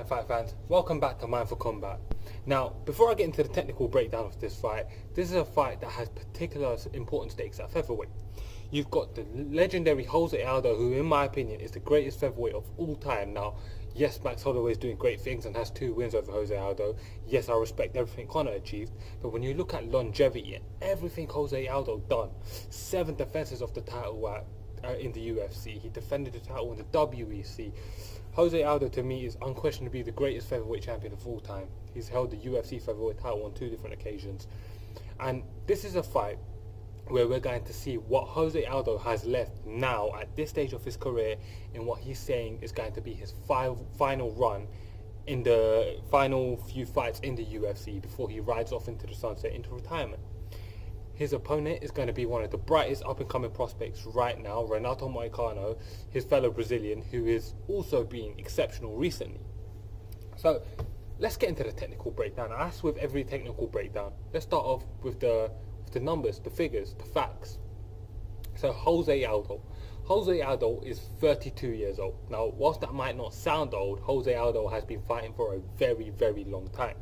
Fight fans, welcome back to Mindful Combat. Now, before I get into the technical breakdown of this fight, this is a fight that has particular important stakes at featherweight. You've got the legendary Jose Aldo, who in my opinion is the greatest featherweight of all time. Now, yes, Max Holloway is doing great things and has 2 wins over Jose Aldo. Yes, I respect everything Conor achieved, but when you look at longevity and everything Jose Aldo done, 7 defenses of the title in the UFC, he defended the title in the WEC. Jose Aldo to me is unquestionably the greatest featherweight champion of all time. He's held the UFC featherweight title on 2 different occasions. And this is a fight where we're going to see what Jose Aldo has left now at this stage of his career in what he's saying is going to be his final run in the final few fights in the UFC before he rides off into the sunset into retirement. His opponent is going to be one of the brightest up-and-coming prospects right now, Renato Moicano, his fellow Brazilian, who is also being exceptional recently. So, let's get into the technical breakdown. As with every technical breakdown, let's start off with the numbers, the figures, the facts. So, Jose Aldo. Jose Aldo is 32 years old. Now, whilst that might not sound old, Jose Aldo has been fighting for a very, very long time.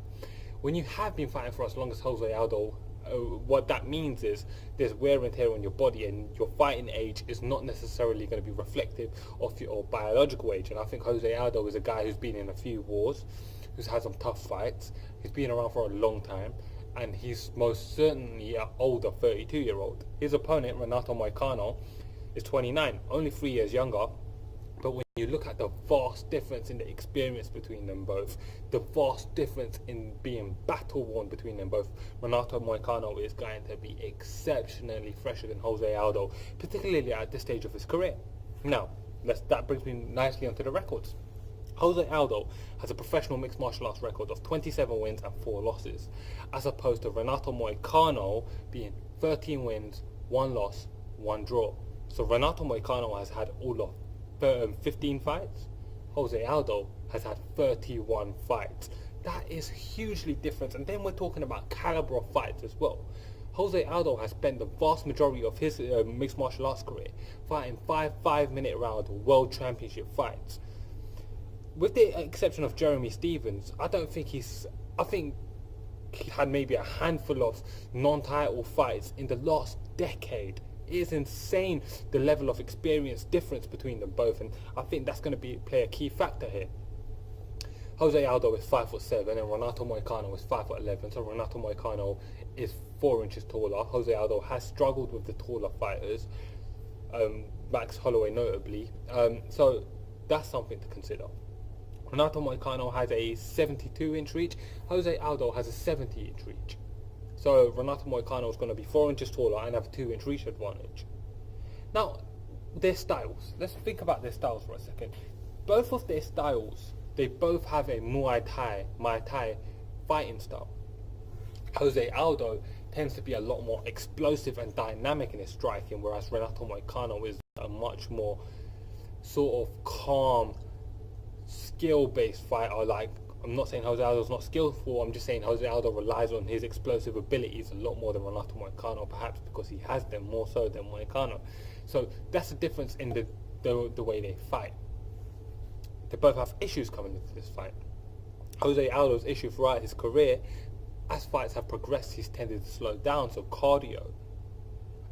When you have been fighting for as long as Jose Aldo, what that means is there's wear and tear on your body, and your fighting age is not necessarily going to be reflective of your biological age. And I think Jose Aldo is a guy who's been in a few wars, who's had some tough fights, he's been around for a long time, and he's most certainly an older 32-year-old. His opponent, Renato Moicano, is 29, only 3 years younger. But when you look at the vast difference in the experience between them both, the vast difference in being battle-worn between them both, Renato Moicano is going to be exceptionally fresher than Jose Aldo, particularly at this stage of his career. Now, that brings me nicely onto the records. Jose Aldo has a professional mixed martial arts record of 27 wins and 4 losses, as opposed to Renato Moicano being 13 wins, 1 loss, 1 draw. So Renato Moicano has had all of 15 fights. Jose Aldo has had 31 fights. That is hugely different. And then we're talking about caliber of fights as well. Jose Aldo has spent the vast majority of his mixed martial arts career fighting 5-minute round world championship fights. With the exception of Jeremy Stephens, I think he had maybe a handful of non-title fights in the last decade. It is insane the level of experience difference between them both, and I think that's going to play a key factor here. Jose Aldo is 5'7" and Renato Moicano is 5'11", so Renato Moicano is 4 inches taller. Jose Aldo has struggled with the taller fighters, Max Holloway notably, so that's something to consider. Renato Moicano has a 72-inch reach, Jose Aldo has a 70-inch reach. So Renato Moicano is going to be 4 inches taller and have a 2-inch reach advantage. Now, their styles. Let's think about their styles for a second. Both of their styles, they both have a Muay Thai fighting style. Jose Aldo tends to be a lot more explosive and dynamic in his striking, whereas Renato Moicano is a much more sort of calm, skill-based fighter. Like, I'm not saying Jose Aldo's not skillful, I'm just saying Jose Aldo relies on his explosive abilities a lot more than Renato Moicano, perhaps because he has them more so than Moicano. So that's the difference in the way they fight. They both have issues coming into this fight. Jose Aldo's issue throughout his career, as fights have progressed, he's tended to slow down, so cardio.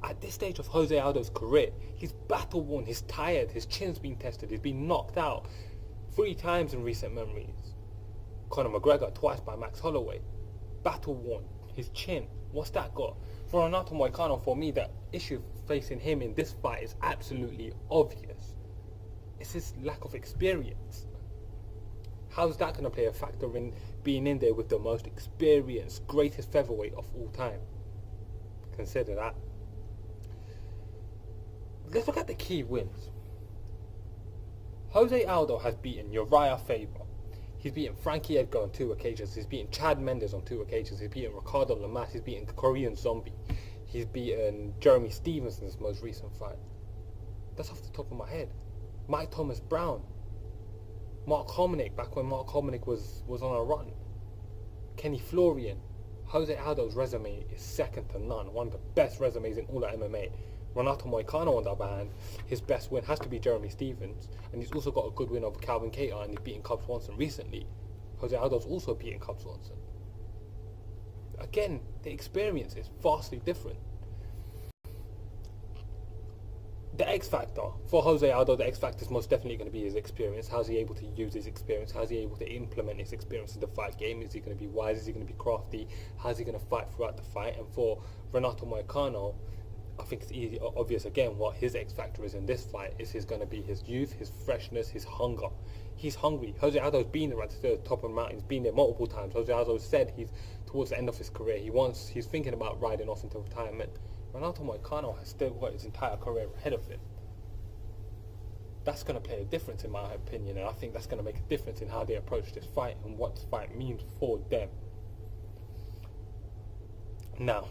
At this stage of Jose Aldo's career, he's battle-worn, he's tired, his chin's been tested, he's been knocked out 3 times in recent memories. Conor McGregor twice by Max Holloway. Battle-worn, his chin, what's that got? For Renato Moicano, for me, the issue facing him in this fight is absolutely obvious. It's his lack of experience. How's that going to play a factor in being in there with the most experienced, greatest featherweight of all time? Consider that. Let's look at the key wins. Jose Aldo has beaten Uriah Faber. He's beaten Frankie Edgar on 2 occasions. He's beaten Chad Mendes on 2 occasions. He's beaten Ricardo Lamas. He's beaten Korean Zombie. He's beaten Jeremy Stephens in his most recent fight. That's off the top of my head. Mike Thomas Brown. Mark Hominick, back when Mark Hominick was on a run. Kenny Florian. Jose Aldo's resume is second to none. One of the best resumes in all of MMA. Renato Moicano, on the other hand, his best win has to be Jeremy Stephens, and he's also got a good win over Calvin Cater, and he's beaten Cub Swanson recently. Jose Aldo's also beaten Cub Swanson. Again, the experience is vastly different. The X factor for Jose Aldo, the X factor is most definitely going to be his experience. How's he able to use his experience? How's he able to implement his experience in the fight game? Is he going to be wise? Is he going to be crafty? How's he going to fight throughout the fight? And for Renato Moicano, I think it's easy, obvious again what his X factor is in this fight. Is going to be his youth, his freshness, his hunger. He's hungry. Jose Aldo's been right to the top of the mountain. He's been there multiple times. Jose Aldo said he's towards the end of his career. He's thinking about riding off into retirement. Renato Moicano has still got his entire career ahead of him. That's going to play a difference in my opinion, and I think that's going to make a difference in how they approach this fight and what this fight means for them. Now,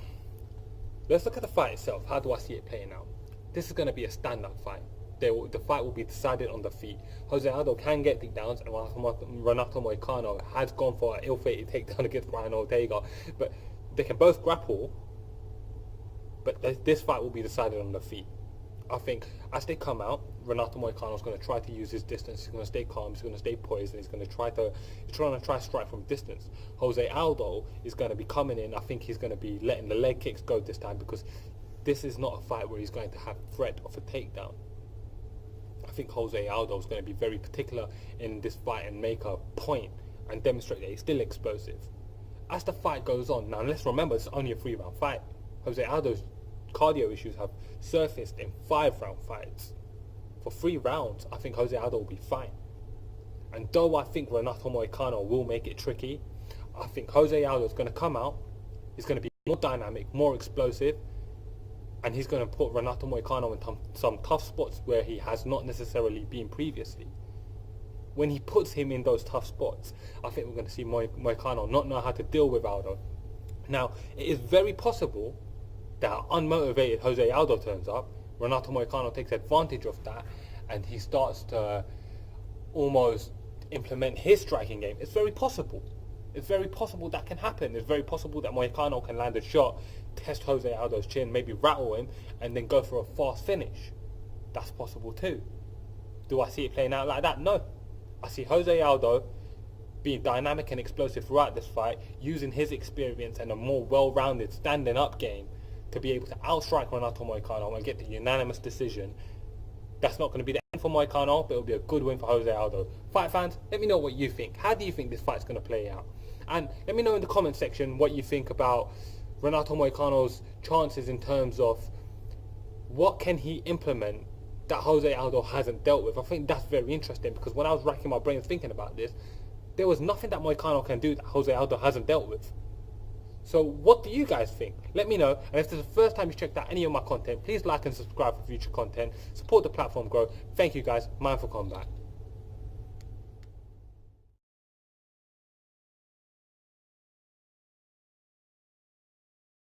let's look at the fight itself. How do I see it playing out? This is going to be a standout fight. The fight will be decided on the feet. Jose Aldo can get takedowns, and Renato Moicano has gone for an ill-fated takedown against Brian Ortega. But they can both grapple, but this fight will be decided on the feet. I think as they come out, Renato Moicano is going to try to use his distance. He's going to stay calm. He's going to stay poised, and he's trying to try strike from distance. Jose Aldo is going to be coming in. I think he's going to be letting the leg kicks go this time, because this is not a fight where he's going to have threat of a takedown. I think Jose Aldo is going to be very particular in this fight and make a point and demonstrate that he's still explosive. As the fight goes on, now let's remember it's only a 3-round fight. Jose Aldo's cardio issues have surfaced in 5-round fights. For 3 rounds, I think Jose Aldo will be fine. And though I think Renato Moicano will make it tricky, I think Jose Aldo is going to come out, he's going to be more dynamic, more explosive, and he's going to put Renato Moicano in some tough spots where he has not necessarily been previously. When he puts him in those tough spots, I think we're going to see Moicano not know how to deal with Aldo. Now, it is very possible that unmotivated Jose Aldo turns up, Renato Moicano takes advantage of that, and he starts to almost implement his striking game. It's very possible. It's very possible that can happen. It's very possible that Moicano can land a shot, test Jose Aldo's chin, maybe rattle him, and then go for a fast finish. That's possible too. Do I see it playing out like that? No. I see Jose Aldo being dynamic and explosive throughout this fight, using his experience and a more well-rounded standing up game to be able to outstrike Renato Moicano and get the unanimous decision. That's not going to be the end for Moicano, but it'll be a good win for Jose Aldo. Fight fans, let me know what you think. How do you think this fight's going to play out? And let me know in the comment section what you think about Renato Moicano's chances in terms of what can he implement that Jose Aldo hasn't dealt with. I think that's very interesting, because when I was racking my brains thinking about this, there was nothing that Moicano can do that Jose Aldo hasn't dealt with. So what do you guys think? Let me know. And if this is the first time you checked out any of my content, please like and subscribe for future content. Support the platform grow. Thank you guys. Mindful Combat.